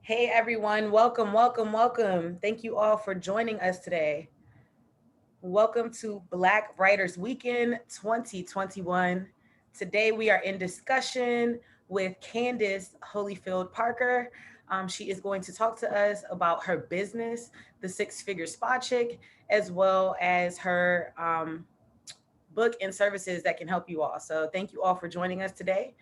Hey everyone, welcome, welcome, welcome. Thank you all for joining us today. Welcome to Black Writers Weekend 2021. Today we are in discussion with Candace Holyfield Parker. She is going to talk to us about her business, the Six Figure Spa Chick, as well as her book and services that can help you all. So thank you all for joining us today.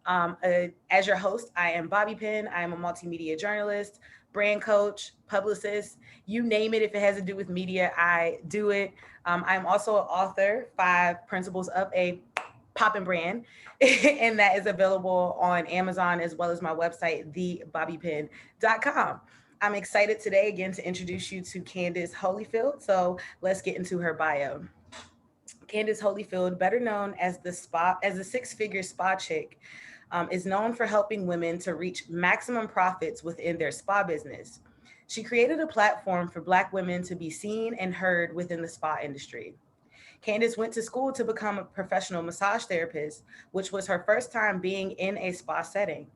As your host, I am Bobby Penn. I am a multimedia journalist, brand coach, publicist, you name it. If it has to do with media, I do it. I'm also an author, Five Principles of a Poppin' Brand, and that is available on Amazon as well as my website, thebobbypen.com. I'm excited today again to introduce you to Candace Holyfield. So let's get into her bio. Candace Holyfield, better known as the six-figure spa chick, is known for helping women to reach maximum profits within their spa business. She created a platform for Black women to be seen and heard within the spa industry. Candace went to school to become a professional massage therapist, which was her first time being in a spa setting.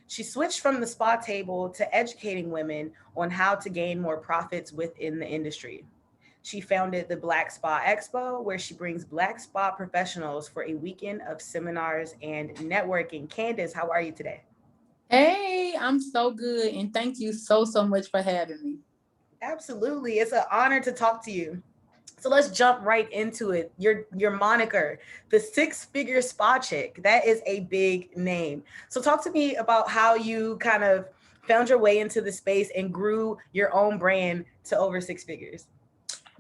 She switched from the spa table to educating women on how to gain more profits within the industry. She founded the Black Spa Expo, where she brings Black spa professionals for a weekend of seminars and networking. Candace, how are you today? Hey, I'm so good, and thank you so much for having me. Absolutely. It's an honor to talk to you. So let's jump right into it. Your moniker, the six-figure spa chick. That is a big name. So talk to me about how you kind of found your way into the space and grew your own brand to over six figures.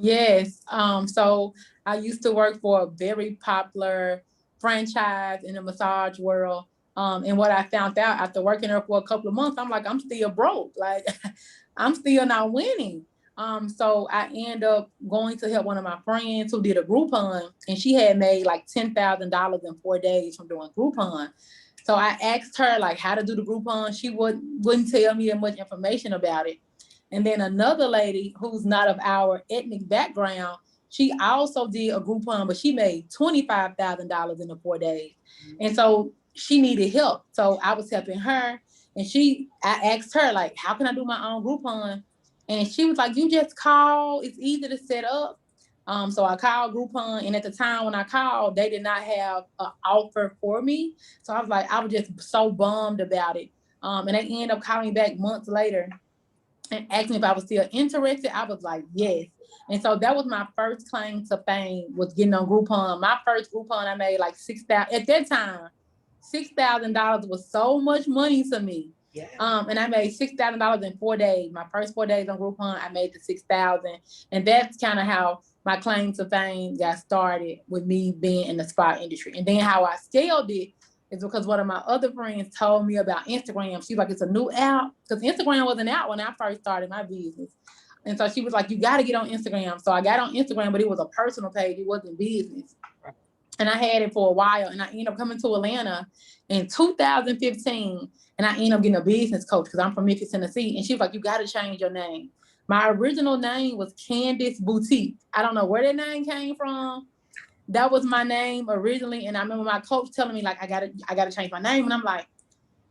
Yes, so I used to work for a very popular franchise in the massage world. And what I found out after working there for a couple of months, I'm like, I'm still broke. Like, I'm still not winning. So I end up going to help one of my friends who did a Groupon, and she had made like $10,000 in 4 days from doing Groupon. So I asked her like how to do the Groupon. She wouldn't tell me that much information about it. And then another lady who's not of our ethnic background, she also did a Groupon, but she made $25,000 in the 4 days. And so she needed help. So I was helping her. And I asked her, like, how can I do my own Groupon? And she was like, you just call. It's easy to set up. So I called Groupon. And at the time when I called, they did not have an offer for me. So I was just so bummed about it. And they ended up calling me back months later and asked me if I was still interested. I was like, yes. And so that was my first claim to fame, was getting on Groupon. My first Groupon, I made like 6,000 at that time. $6,000 was so much money to me. Yeah. And I made $6,000 in 4 days. My first 4 days on Groupon, I made the 6,000, and that's kind of how my claim to fame got started, with me being in the spa industry. And then how I scaled it is because one of my other friends told me about Instagram. She's like, it's a new app, because Instagram wasn't out when I first started my business. And so she was like, you got to get on Instagram. So I got on Instagram, but it was a personal page. It wasn't business. And I had it for a while. And I ended up coming to Atlanta in 2015. And I ended up getting a business coach because I'm from Memphis, Tennessee. And she was like, you got to change your name. My original name was Candace Boutique. I don't know where that name came from. That was my name originally. And I remember my coach telling me, like, I gotta change my name. And I'm like,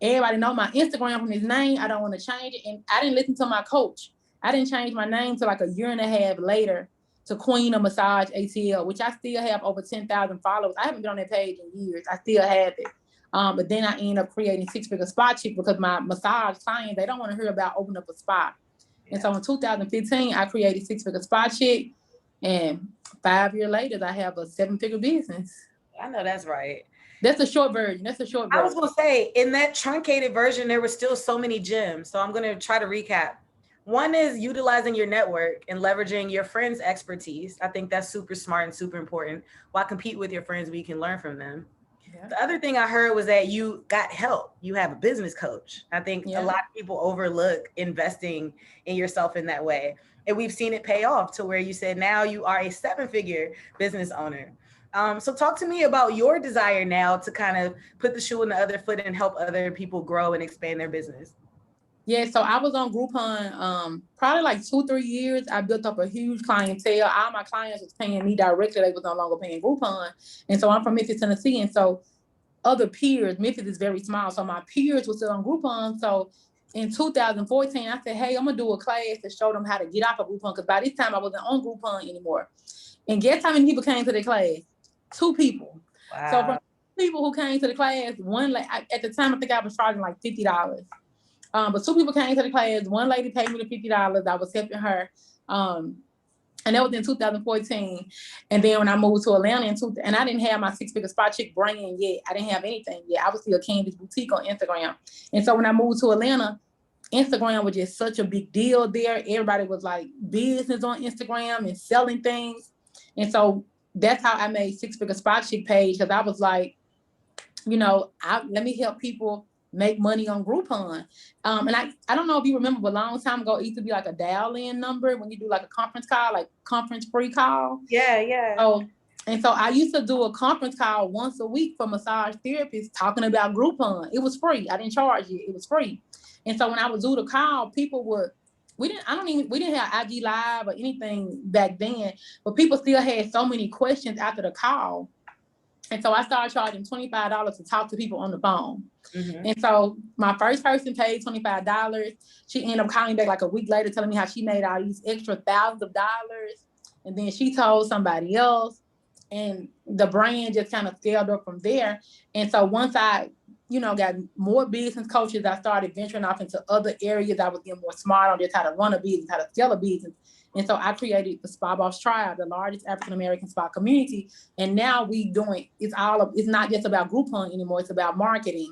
everybody know my Instagram from his name. I don't want to change it. And I didn't listen to my coach. I didn't change my name till like a year and a half later to Queen of Massage ATL, which I still have over 10,000 followers. I haven't been on that page in years. I still have it. But then I ended up creating Six Figure Spa Chick because my massage clients, they don't want to hear about opening up a spa. And so in 2015, I created Six Figure Spa Chick. And 5 years later, I have a seven-figure business. I know that's right. That's the short version. That's the short I was version. gonna say, in that truncated version, there were still so many gems. So I'm gonna try to recap. One is utilizing your network and leveraging your friends' expertise. I think that's super smart and super important. Why compete with your friends when you can learn from them? Yeah. The other thing I heard was that you got help. You have a business coach. I think a Yeah. lot of people overlook investing in yourself in that way. And we've seen it pay off to where you said now you are a seven-figure business owner. So talk to me about your desire now to kind of put the shoe in the other foot and help other people grow and expand their business. Yeah, so I was on Groupon probably like 2, 3 years. I built up a huge clientele. All my clients was paying me directly. They was no longer paying Groupon. And so I'm from Memphis, Tennessee. And so other peers, Memphis is very small. So my peers were still on Groupon. So in 2014, I said, hey, I'm gonna do a class to show them how to get off of Groupon, because by this time I wasn't on Groupon anymore. And guess how many people came to the class? 2 people. Wow. So from people who came to the class, one at the time I think I was charging like $50. But 2 people came to the class. One lady paid me the $50. I was helping her. And that was in 2014. And then when I moved to Atlanta and I didn't have my 6-figure spot chick brand yet. I didn't have anything yet. I was still Candy's Boutique on Instagram. And so when I moved to Atlanta, Instagram was just such a big deal there. Everybody was like business on Instagram and selling things. And so that's how I made 6-figure spot chick page, because I was like, let me help people make money on Groupon. And I don't know if you remember, but a long time ago, it used to be like a dial-in number when you do like a conference call, like conference free call. Yeah. So I used to do a conference call once a week for massage therapists talking about Groupon. It was free. I didn't charge you. It was free. And so when I would do the call, people would, we didn't have IG Live or anything back then, but people still had so many questions after the call. And so I started charging $25 to talk to people on the phone. Mm-hmm. And so my first person paid $25. She ended up calling back like a week later, telling me how she made all these extra thousands of dollars. And then she told somebody else, and the brand just kind of scaled up from there. And so once I, got more business coaches, I started venturing off into other areas. I was getting more smart on just how to run a business, how to scale a business. And so I created the Spa Boss Tribe, the largest African-American spa community. And now it's not just about Groupon anymore. It's about marketing.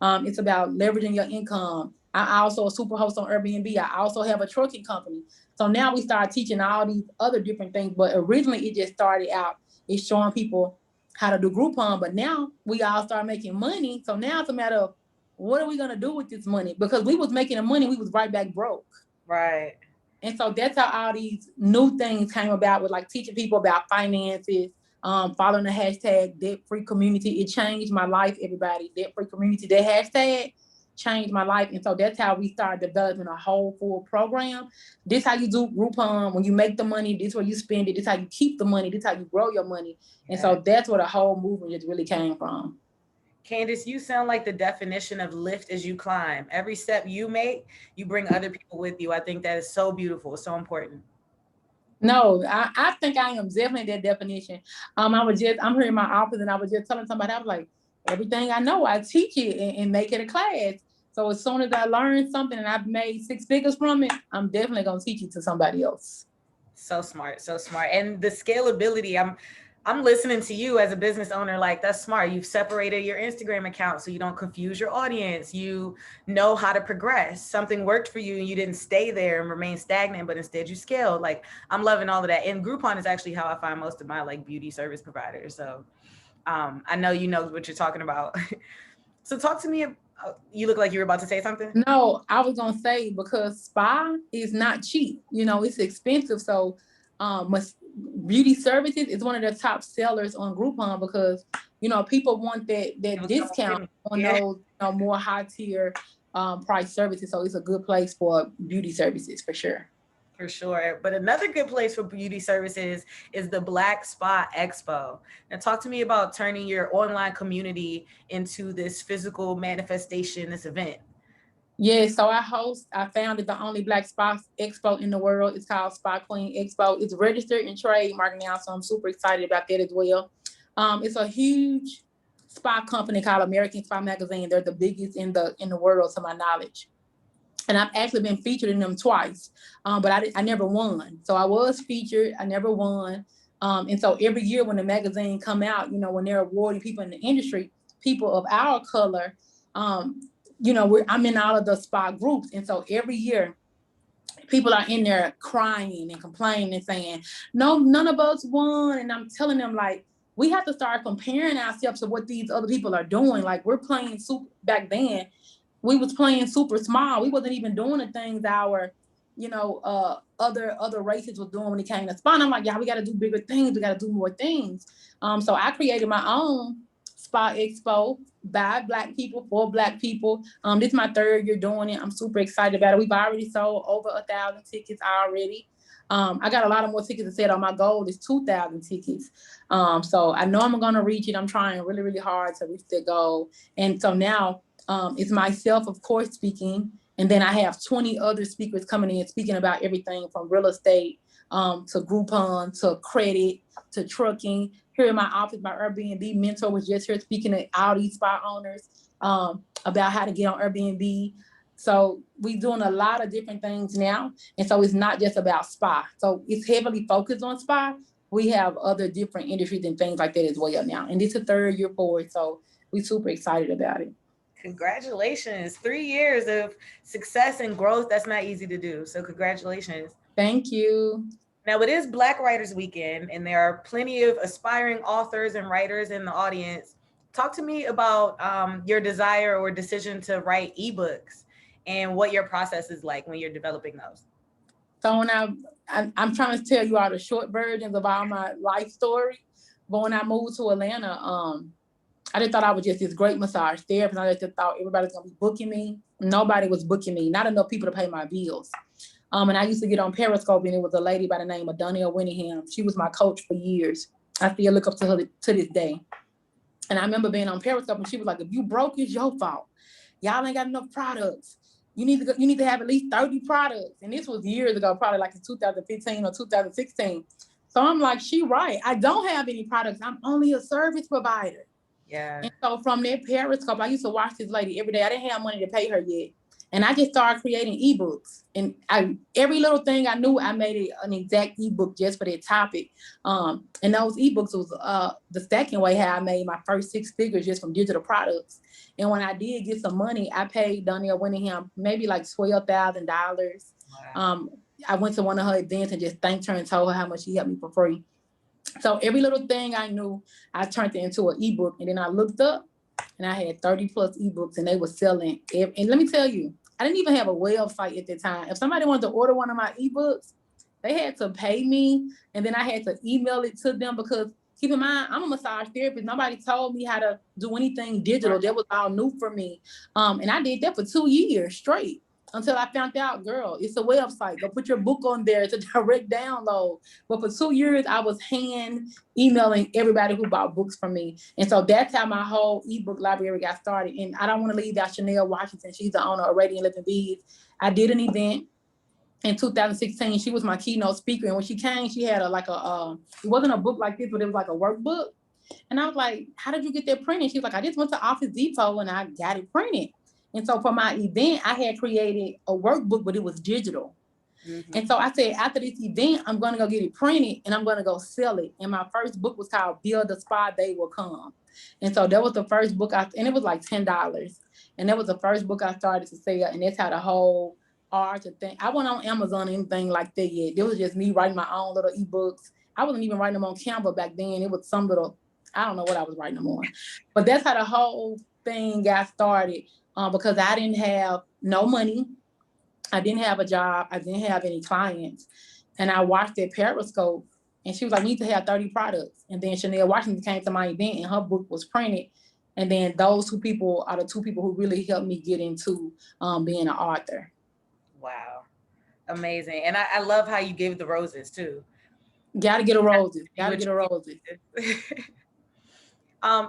It's about leveraging your income. I also a super host on Airbnb. I also have a trucking company. So now we start teaching all these other different things. But originally it just started out, it's showing people how to do Groupon. But now we all start making money. So now it's a matter of, what are we going to do with this money? Because we was making the money, we was right back broke. Right. And so that's how all these new things came about, with like teaching people about finances, following the hashtag debt-free community. It changed my life, everybody. Debt-free community, that hashtag changed my life. And so that's how we started developing a whole full program. This how you do Groupon. When you make the money, this where you spend it. This how you keep the money. This how you grow your money. And so that's where the whole movement just really came from. Candace, you sound like the definition of lift as you climb. Every step you make, you bring other people with you. I think that is so beautiful, so important. No, I think I am definitely that definition. I'm here in my office, and I was just telling somebody, I was like, everything I know, I teach it and make it a class. So as soon as I learn something and I've made 6 figures from it, I'm definitely going to teach it to somebody else. So smart, so smart. And the scalability, I'm listening to you as a business owner, like, that's smart. You've separated your Instagram account so you don't confuse your audience. You know how to progress. Something worked for you and you didn't stay there and remain stagnant, but instead you scaled. Like, I'm loving all of that. And Groupon is actually how I find most of my like beauty service providers. So I know you know what you're talking about. So talk to me. You look like you were about to say something. No, I was going to say, because spa is not cheap. It's expensive. So beauty services is one of the top sellers on Groupon, because people want that discount on those more high tier price services. So it's a good place for beauty services for sure. For sure. But another good place for beauty services is the Black Spa Expo. Now talk to me about turning your online community into this physical manifestation, this event. Yeah, so I founded the only Black Spa Expo in the world. It's called Spa Queen Expo. It's registered and trademarked now, so I'm super excited about that as well. It's a huge spa company called American Spa Magazine. They're the biggest in the world, to my knowledge. And I've actually been featured in them twice, but I never won. So I was featured, I never won. And so every year when the magazine come out, when they're awarding people in the industry, people of our color, I'm in all of the spa groups. And so every year people are in there crying and complaining and saying, no, none of us won. And I'm telling them, like, we have to start comparing ourselves to what these other people are doing. Like, we're playing super back then. We was playing super small. We wasn't even doing the things our, other races was doing when it came to spa. And I'm like, yeah, we got to do bigger things. We got to do more things. So I created my own Spa Expo by Black people for Black people. This is my 3rd year doing it. I'm super excited about it. We've already sold over 1,000 tickets already. I got a lot of more tickets to sell. My goal is 2,000 tickets. So I know I'm going to reach it. I'm trying really, really hard to reach that goal. And so now, it's myself, of course, speaking. And then I have 20 other speakers coming in speaking about everything from real estate to Groupon to credit to trucking. Here in my office, my Airbnb mentor was just here speaking to all these spa owners about how to get on Airbnb. So we're doing a lot of different things now. And so it's not just about spa. So it's heavily focused on spa. We have other different industries and things like that as well now. And this is the third year for it. So we're super excited about it. Congratulations. 3 years of success and growth. That's not easy to do. So, congratulations. Thank you. Now, it is Black Writers Weekend, and there are plenty of aspiring authors and writers in the audience. Talk to me about your desire or decision to write ebooks and what your process is like when you're developing those. So when I'm trying to tell you all the short versions of all my life story, but when I moved to Atlanta, I just thought I was just this great massage therapist. I just thought everybody was gonna be booking me. Nobody was booking me. Not enough people to pay my bills. And I used to get on Periscope, and it was a lady by the name of Donnell Winningham. She was my coach for years. I still look up to her to this day. And I remember being on Periscope, and she was like, "If you broke, it's your fault. Y'all ain't got enough products. You need to have at least 30 products." And this was years ago, probably like in 2015 or 2016. So I'm like, she right. I don't have any products. I'm only a service provider. Yeah. And so from that Periscope, I used to watch this lady every day. I didn't have money to pay her yet. And I just started creating ebooks. And every little thing I knew, I made it an exact ebook just for that topic. And those ebooks was the second way how I made my first 6 figures just from digital products. And when I did get some money, I paid Donnell Winningham maybe like $12,000. Wow. I went to one of her events and just thanked her and told her how much she helped me for free. So every little thing I knew, I turned it into an ebook. And then I looked up and I had 30 plus ebooks, and they were selling. And let me tell you, I didn't even have a website at the time. If somebody wanted to order one of my ebooks, they had to pay me, and then I had to email it to them because keep in mind, I'm a massage therapist. Nobody told me how to do anything digital. That was all new for me. And I did that for 2 years straight until I found out, girl, it's a website. Go put your book on there. It's a direct download. But for 2 years, I was hand emailing everybody who bought books from me. And so that's how my whole ebook library got started. And I don't want to leave out Chanel Washington. She's the owner of Radiant Living Bees. I did an event in 2016. She was my keynote speaker. And when she came, she had it wasn't a book like this, but it was like a workbook. And I was like, how did you get that printed? She was like, I just went to Office Depot and I got it printed. And so for my event, I had created a workbook, but it was digital. Mm-hmm. And so I said, after this event, I'm going to go get it printed and I'm going to go sell it. And my first book was called Build the Spa They Will Come. And so that was the first book and it was like $10. And that was the first book I started to sell. And that's how the whole art of thing. I wasn't on Amazon or anything like that yet. It was just me writing my own little ebooks. I wasn't even writing them on Canva back then. It was some little, I don't know what I was writing them on. But that's how the whole thing got started. Because I didn't have no money. I didn't have a job. I didn't have any clients. And I watched that Periscope and she was like, we need to have 30 products. And then Chanel Washington came to my event and her book was printed. And then those 2 people are the 2 people who really helped me get into being an author. Wow. Amazing. And I love how you gave the roses too. Gotta get a roses. Gotta get a roses.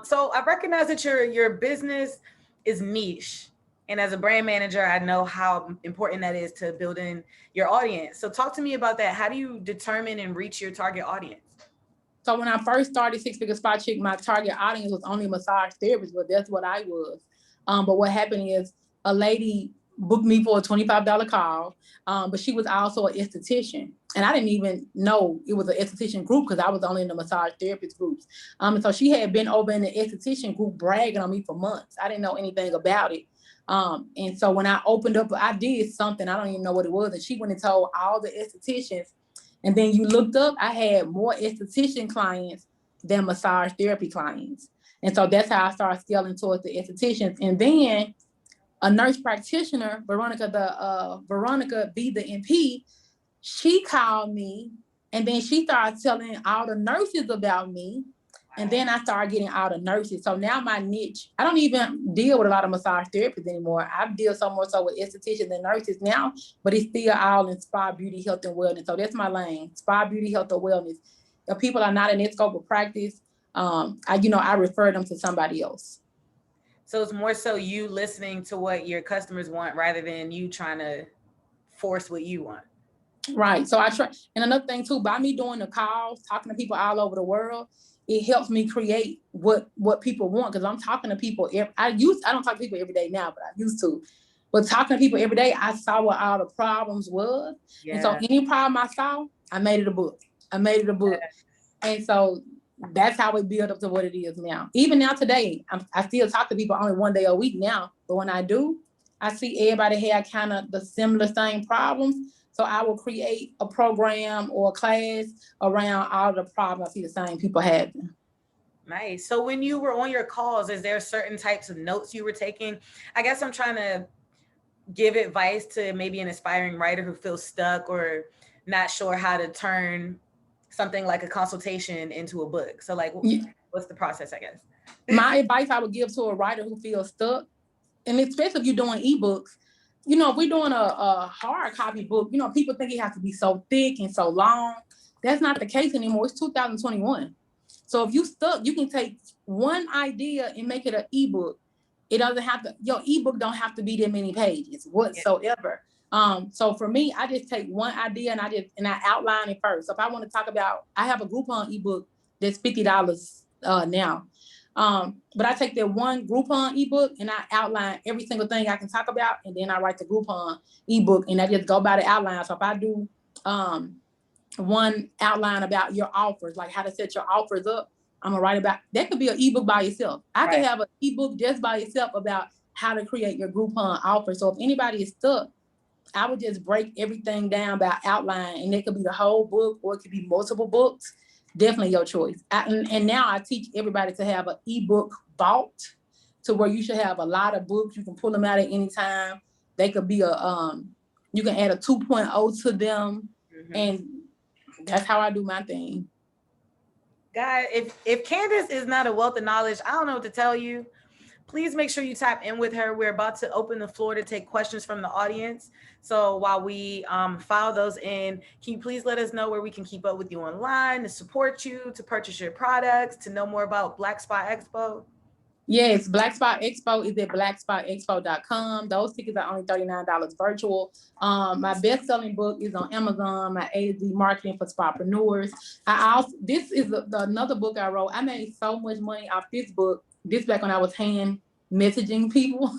So I recognize that your business is niche. And as a brand manager, I know how important that is to building your audience. So talk to me about that. How do you determine and reach your target audience? So when I first started 6 Figure Spa Chick, my target audience was only massage therapists, but that's what I was. But what happened is a lady booked me for a $25 call, but she was also an esthetician. And I didn't even know it was an esthetician group because I was only in the massage therapist groups. And so she had been over in the esthetician group bragging on me for months. I didn't know anything about it. And so when I opened up, I did something, I don't even know what it was. And she went and told all the estheticians. And then you looked up, I had more esthetician clients than massage therapy clients. And so that's how I started scaling towards the estheticians. And then a nurse practitioner, Veronica B, the MP, she called me and then she started telling all the nurses about me. And then I started getting all the nurses. So now my niche, I don't even deal with a lot of massage therapists anymore. I deal so more so with estheticians and nurses now, but it's still all in spa, beauty, health, and wellness. So that's my lane, spa, beauty, health, and wellness. If people are not in that scope of practice, I refer them to somebody else. So it's more so you listening to what your customers want rather than you trying to force what you want. Right. So I try, and another thing too, by me doing the calls, talking to people all over the world, it helps me create what people want, because I'm talking to people. I don't talk to people every day now, but I used to. But talking to people every day, I saw what all the problems was, and so Yeah. any problem I saw, I made it a book. I made it a book, and so that's how we build up to what it is now. Even now today, I still talk to people only one day a week now, but when I do, I see everybody have kind of the similar same problems. So I will create a program or a class around all the problems I see the same people having. Nice. So when you were on your calls, is there certain types of notes you were taking? I guess I'm trying to give advice to maybe an aspiring writer who feels stuck or not sure how to turn something like a consultation into a book. So like what's the process, I guess? My advice I would give to a writer who feels stuck, and especially if you're doing ebooks, if we're doing a hard copy book, people think it has to be so thick and so long. That's not the case anymore. It's 2021. So if you stuck, you can take one idea and make it an ebook. It doesn't have to, your ebook don't have to be that many pages whatsoever. So for me, I just take one idea and I outline it first. So if I want to talk about, I have a Groupon ebook that's $50 now. But I take that one Groupon ebook and I outline every single thing I can talk about, and then I write the Groupon ebook and I just go by the outline. So if I do one outline about your offers, like how to set your offers up, I'm gonna write about that. Could be an ebook by itself. I could have an ebook just by itself about how to create your Groupon offer. So if anybody is stuck, I would just break everything down by outline, and it could be the whole book or it could be multiple books. Definitely your choice. And now I teach everybody to have an ebook vault, to where you should have a lot of books. You can pull them out at any time. They could be you can add a 2.0 to them, and that's how I do my thing. God, if Candace is not a wealth of knowledge, I don't know what to tell you. Please make sure you tap in with her. We're about to open the floor to take questions from the audience. So while we file those in, can you please let us know where we can keep up with you online, to support you, to purchase your products, to know more about Black Spa Expo? Yes, Black Spa Expo is at blackspaexpo.com. Those tickets are only $39 virtual. My best-selling book is on Amazon, my A to Z Marketing for Spapreneurs. This is another book I wrote. I made so much money off this book. This back when I was hand messaging people.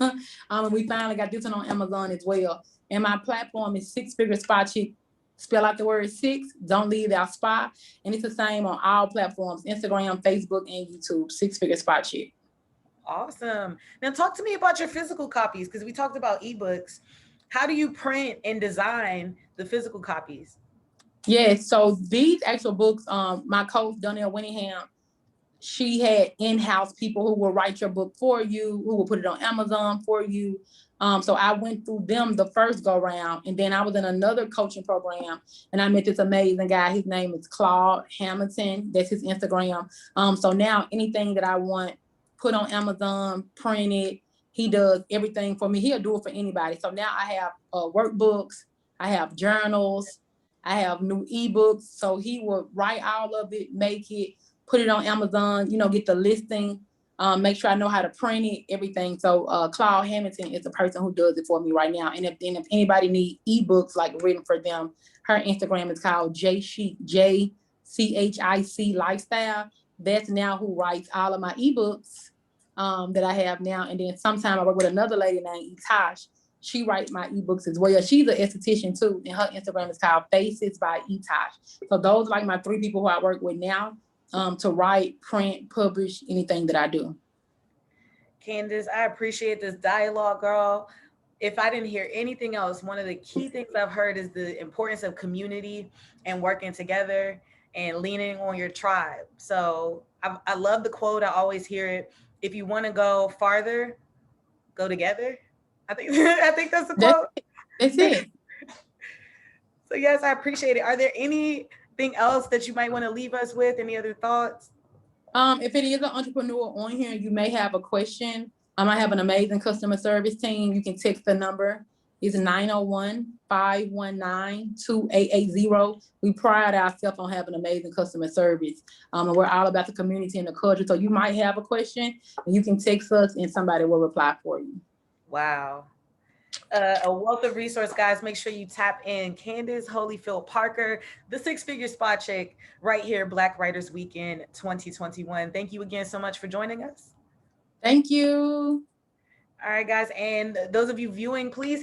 And we finally got this one on Amazon as well. And my platform is Six Figure Spa Chick. Spell out the word six, don't leave out spa. And it's the same on all platforms, Instagram, Facebook, and YouTube, Six Figure Spa Chick. Awesome. Now talk to me about your physical copies, because we talked about ebooks. How do you print and design the physical copies? Yes, so these actual books, my coach Donnell Winningham, she had in-house people who will write your book for you, who will put it on Amazon for you. So I went through them the first go round, and then I was in another coaching program, and I met this amazing guy. His name is Claude Hamilton. That's his Instagram. So now anything that I want put on Amazon, printed, he does everything for me. He'll do it for anybody. So now I have workbooks, I have journals, I have new ebooks. So he will write all of it, make it, put it on Amazon, get the listing, make sure I know how to print it, everything. So Claude Hamilton is the person who does it for me right now. And if anybody needs ebooks like written for them, her Instagram is called JChic Lifestyle. That's now who writes all of my ebooks that I have now. And then sometime I work with another lady named Etash. She writes my ebooks as well. She's an esthetician too, and her Instagram is called Faces by Etash. So those are like my three people who I work with now. To write, print, publish, anything that I do. Candace, I appreciate this dialogue, girl. If I didn't hear anything else, one of the key things I've heard is the importance of community and working together and leaning on your tribe. So I love the quote. I always hear it. If you want to go farther, go together. I think I think that's the quote. That's it. So yes, I appreciate it. Are there anything else that you might want to leave us with? Any other thoughts? If it is an entrepreneur on here, you may have a question. I have an amazing customer service team. You can text the number It's 901-519-2880. We pride ourselves on having amazing customer service. And we're all about the community and the culture. So you might have a question and you can text us and somebody will reply for you. Wow. A wealth of resource, guys. Make sure you tap in Candace Holyfield Parker, the six-figure spa chick, right here, Black Writers Weekend 2021. Thank you again so much for joining us. Thank you. All right, guys. And those of you viewing, please